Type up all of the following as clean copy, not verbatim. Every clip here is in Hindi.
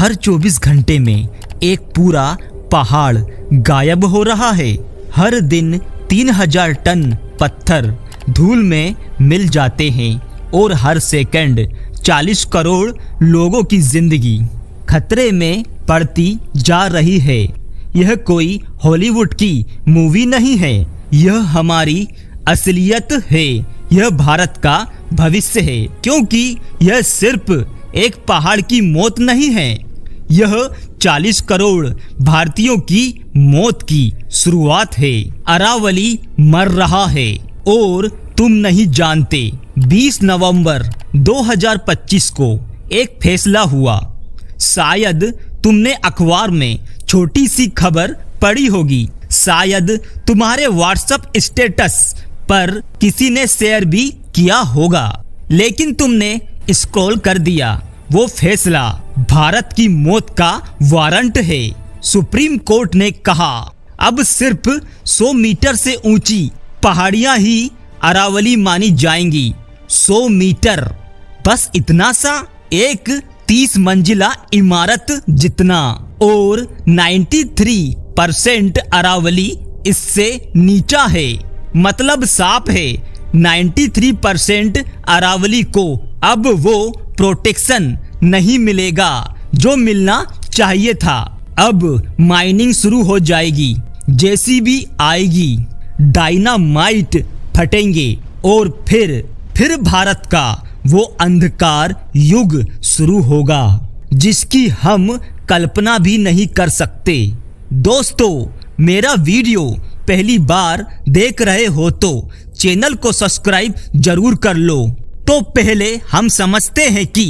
हर 24 घंटे में एक पूरा पहाड़ गायब हो रहा है। हर दिन 3000 टन पत्थर धूल में मिल जाते हैं और हर सेकंड 40 करोड़ लोगों की जिंदगी खतरे में पड़ती जा रही है। यह कोई हॉलीवुड की मूवी नहीं है, यह हमारी असलियत है। यह भारत का भविष्य है, क्योंकि यह सिर्फ एक पहाड़ की मौत नहीं है, यह 40 करोड़ भारतीयों की मौत की शुरुआत है। अरावली मर रहा है और तुम नहीं जानते। 20 नवंबर 2025 को एक फैसला हुआ। शायद तुमने अखबार में छोटी सी खबर पढ़ी होगी, शायद तुम्हारे व्हाट्सएप स्टेटस पर किसी ने शेयर भी किया होगा, लेकिन तुमने स्क्रॉल कर दिया। वो फैसला भारत की मौत का वारंट है। सुप्रीम कोर्ट ने कहा अब सिर्फ 100 मीटर से ऊंची पहाड़ियां ही अरावली मानी जाएंगी। 100 मीटर, बस इतना सा, एक 30 मंजिला इमारत जितना। और 93% अरावली इससे नीचा है। मतलब साफ है, 93% अरावली को अब वो प्रोटेक्शन नहीं मिलेगा जो मिलना चाहिए था। अब माइनिंग शुरू हो जाएगी, जेसीबी आएगी, डायनामाइट फटेंगे और फिर भारत का वो अंधकार युग शुरू होगा जिसकी हम कल्पना भी नहीं कर सकते। दोस्तों, मेरा वीडियो पहली बार देख रहे हो तो चैनल को सब्सक्राइब जरूर कर लो। तो पहले हम समझते हैं कि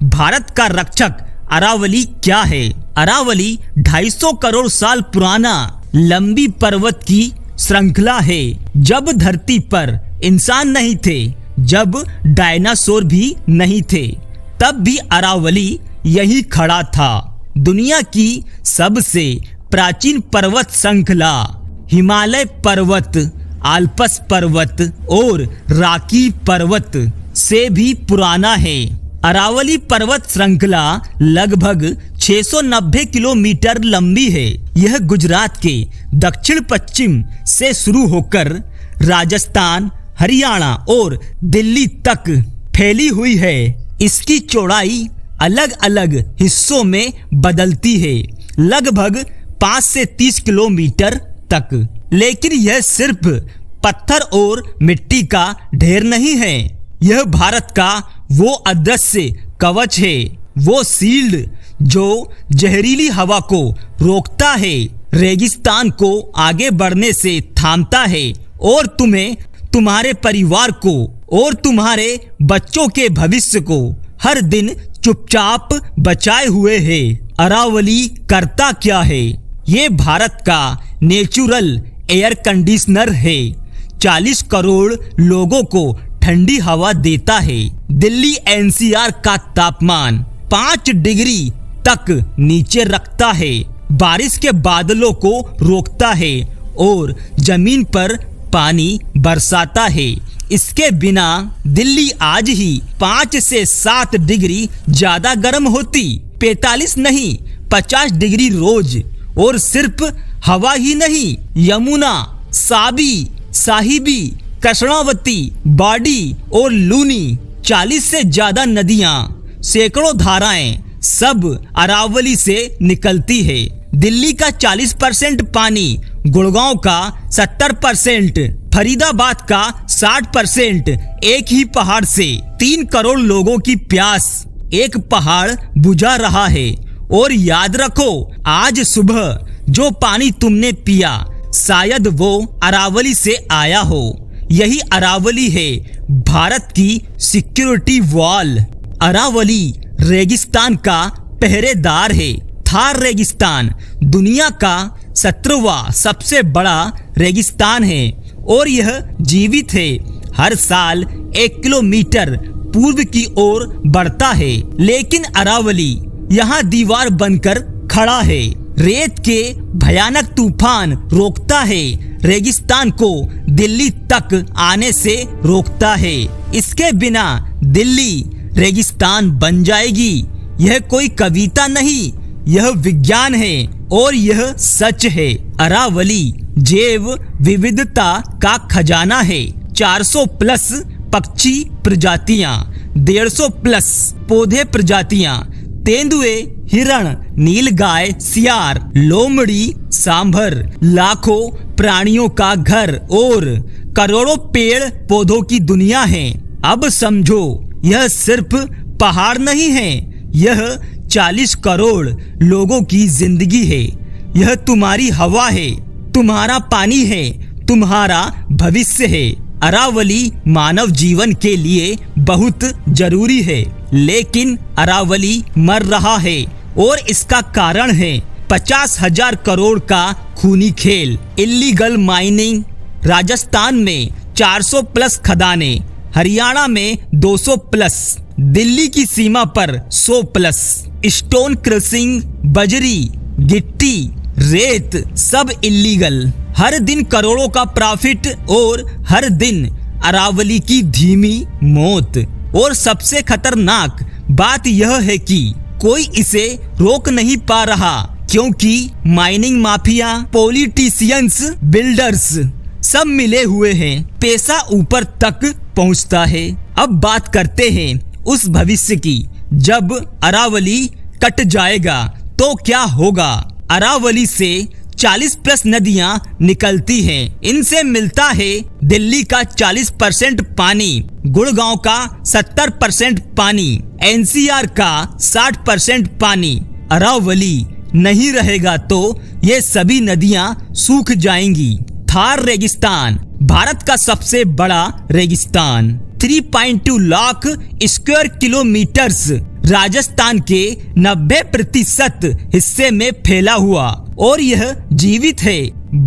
भारत का रक्षक अरावली क्या है। अरावली 250 करोड़ साल पुराना लंबी पर्वत की श्रृंखला है। जब धरती पर इंसान नहीं थे, जब डायनासोर भी नहीं थे, तब भी अरावली यही खड़ा था। दुनिया की सबसे प्राचीन पर्वत श्रृंखला हिमालय पर्वत, आल्प्स पर्वत और रॉकी पर्वत से भी पुराना है। अरावली पर्वत श्रृंखला लगभग 690 किलोमीटर लंबी है। यह गुजरात के दक्षिण पश्चिम से शुरू होकर राजस्थान, हरियाणा और दिल्ली तक फैली हुई है। इसकी चौड़ाई अलग अलग हिस्सों में बदलती है, लगभग 5 से 30 किलोमीटर तक। लेकिन यह सिर्फ पत्थर और मिट्टी का ढेर नहीं है, यह भारत का वो अदृश्य कवच है, वो शील्ड जो जहरीली हवा को रोकता है, रेगिस्तान को आगे बढ़ने से थामता है और तुम्हें, तुम्हारे परिवार को और तुम्हारे बच्चों के भविष्य को हर दिन चुपचाप बचाए हुए है। अरावली करता क्या है? ये भारत का नेचुरल एयर कंडीशनर है। 40 करोड़ लोगों को ठंडी हवा देता है। दिल्ली एनसीआर का तापमान 5 डिग्री तक नीचे रखता है, बारिश के बादलों को रोकता है और जमीन पर पानी बरसाता है। इसके बिना दिल्ली आज ही 5 से 7 डिग्री ज्यादा गर्म होती। 45 नहीं, 50 डिग्री रोज। और सिर्फ हवा ही नहीं, यमुना, साबी, साहिबी, कृष्णावती, बाड़ी और लूनी, 40 से ज्यादा नदियां, सैकड़ों धाराएं सब अरावली से निकलती है। दिल्ली का 40% पानी, गुड़गांव का 70%, फरीदाबाद का 60% एक ही पहाड़ से 3 करोड़ लोगों की प्यास एक पहाड़ बुझा रहा है। और याद रखो, आज सुबह जो पानी तुमने पिया शायद वो अरावली से आया हो। यही अरावली है भारत की सिक्योरिटी वॉल। अरावली रेगिस्तान का पहरेदार है। थार रेगिस्तान दुनिया का 17वां सबसे बड़ा रेगिस्तान है और यह जीवित है। हर साल 1 किलोमीटर पूर्व की ओर बढ़ता है, लेकिन अरावली यहाँ दीवार बनकर खड़ा है। रेत के भयानक तूफान रोकता है, रेगिस्तान को दिल्ली तक आने से रोकता है। इसके बिना दिल्ली रेगिस्तान बन जाएगी। यह कोई कविता नहीं, यह विज्ञान है और यह सच है। अरावली जैव विविधता का खजाना है। 400 प्लस पक्षी प्रजातियां, 150 प्लस पौधे प्रजातियां, तेंदुए, हिरण, नीलगाय, सियार, लोमड़ी, सांभर, लाखों प्राणियों का घर और करोड़ों पेड़ पौधों की दुनिया है। अब समझो, यह सिर्फ पहाड़ नहीं है, यह 40 करोड़ लोगों की जिंदगी है। यह तुम्हारी हवा है, तुम्हारा पानी है, तुम्हारा भविष्य है। अरावली मानव जीवन के लिए बहुत जरूरी है, लेकिन अरावली मर रहा है और इसका कारण है 50,000 करोड़ का खूनी खेल। इल्लीगल माइनिंग, राजस्थान में 400 प्लस खदानें, हरियाणा में 200 प्लस, दिल्ली की सीमा पर 100 प्लस, स्टोन क्रशिंग, बजरी, गिट्टी, रेत, सब इल्लीगल। हर दिन करोड़ों का प्रॉफिट और हर दिन अरावली की धीमी मौत। और सबसे खतरनाक बात यह है कि कोई इसे रोक नहीं पा रहा, क्योंकि माइनिंग माफिया, पॉलिटिशियंस, बिल्डर्स सब मिले हुए हैं। पैसा ऊपर तक पहुंचता है। अब बात करते हैं उस भविष्य की, जब अरावली कट जाएगा तो क्या होगा। अरावली से 40 प्लस नदियां निकलती हैं। इनसे मिलता है दिल्ली का 40% पानी, गुड़गांव का 70% पानी, एनसीआर का 60% पानी। अरावली नहीं रहेगा तो ये सभी नदियां सूख जाएंगी। थार रेगिस्तान, भारत का सबसे बड़ा रेगिस्तान, 3.2 लाख स्क्वायर किलोमीटर्स, राजस्थान के 90% हिस्से में फैला हुआ और यह जीवित है,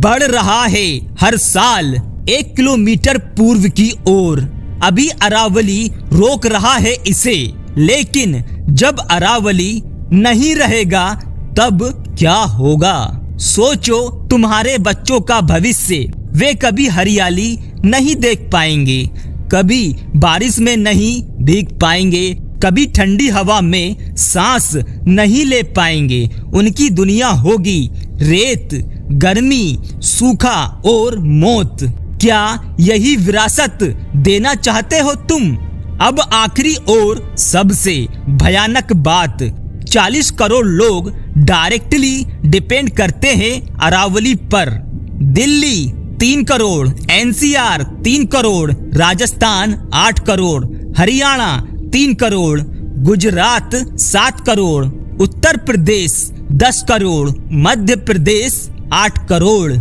बढ़ रहा है हर साल 1 किलोमीटर पूर्व की ओर। अभी अरावली रोक रहा है इसे, लेकिन जब अरावली नहीं रहेगा तब क्या होगा। सोचो, तुम्हारे बच्चों का भविष्य, वे कभी हरियाली नहीं देख पाएंगे, कभी बारिश में नहीं भीग पाएंगे, कभी ठंडी हवा में सांस नहीं ले पाएंगे। उनकी दुनिया होगी रेत, गर्मी, सूखा और मौत। क्या यही विरासत देना चाहते हो तुम? अब आखिरी और सबसे भयानक बात, 40 करोड़ लोग डायरेक्टली डिपेंड करते हैं अरावली पर। दिल्ली 3 करोड़, एनसीआर 3 करोड़, राजस्थान 8 करोड़, हरियाणा 3 करोड़, गुजरात 7 करोड़, उत्तर प्रदेश 10 करोड़, मध्य प्रदेश 8 करोड़।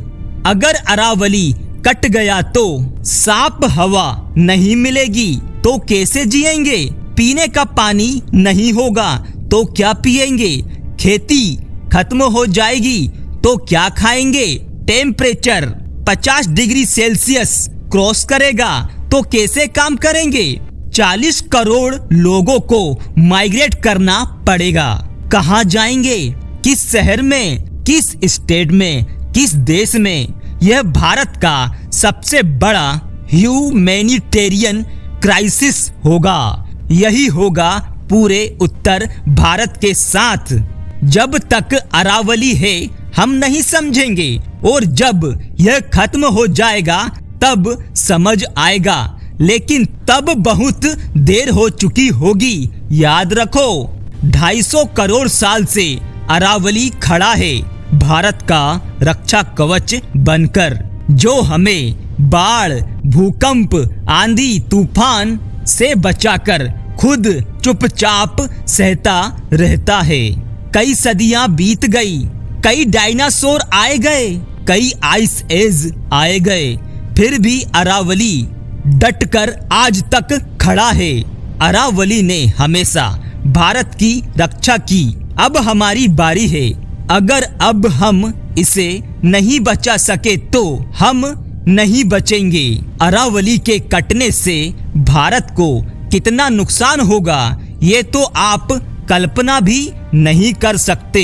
अगर अरावली कट गया तो साफ हवा नहीं मिलेगी तो कैसे जिएंगे? पीने का पानी नहीं होगा तो क्या पिएंगे? खेती खत्म हो जाएगी तो क्या खाएंगे? टेम्परेचर 50 डिग्री सेल्सियस क्रॉस करेगा तो कैसे काम करेंगे? 40 करोड़ लोगों को माइग्रेट करना पड़ेगा। कहाँ जाएंगे? किस शहर में, किस स्टेट में, किस देश में? यह भारत का सबसे बड़ा ह्यूमैनिटेरियन क्राइसिस होगा। यही होगा पूरे उत्तर भारत के साथ। जब तक अरावली है हम नहीं समझेंगे, और जब यह खत्म हो जाएगा तब समझ आएगा, लेकिन तब बहुत देर हो चुकी होगी। याद रखो, 250 करोड़ साल से अरावली खड़ा है भारत का रक्षा कवच बनकर, जो हमें बाढ़, भूकंप, आंधी, तूफान से बचाकर खुद चुपचाप सहता रहता है। कई सदियां बीत गई, कई डायनासोर आए गए, कई आइस एज आए गए, फिर भी अरावली डटकर आज तक खड़ा है। अरावली ने हमेशा भारत की रक्षा की। अब हमारी बारी है। अगर अब हम इसे नहीं बचा सके तो हम नहीं बचेंगे। अरावली के कटने से भारत को कितना नुकसान होगा ये तो आप कल्पना भी नहीं कर सकते।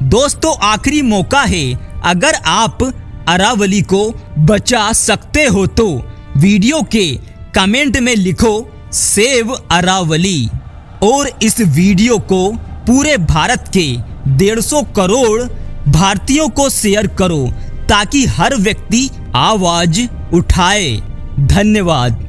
दोस्तों, आखिरी मौका है। अगर आप अरावली को बचा सकते हो तो वीडियो के कमेंट में लिखो सेव अरावली, और इस वीडियो को पूरे भारत के 150 करोड़ भारतीयों को शेयर करो ताकि हर व्यक्ति आवाज उठाए। धन्यवाद।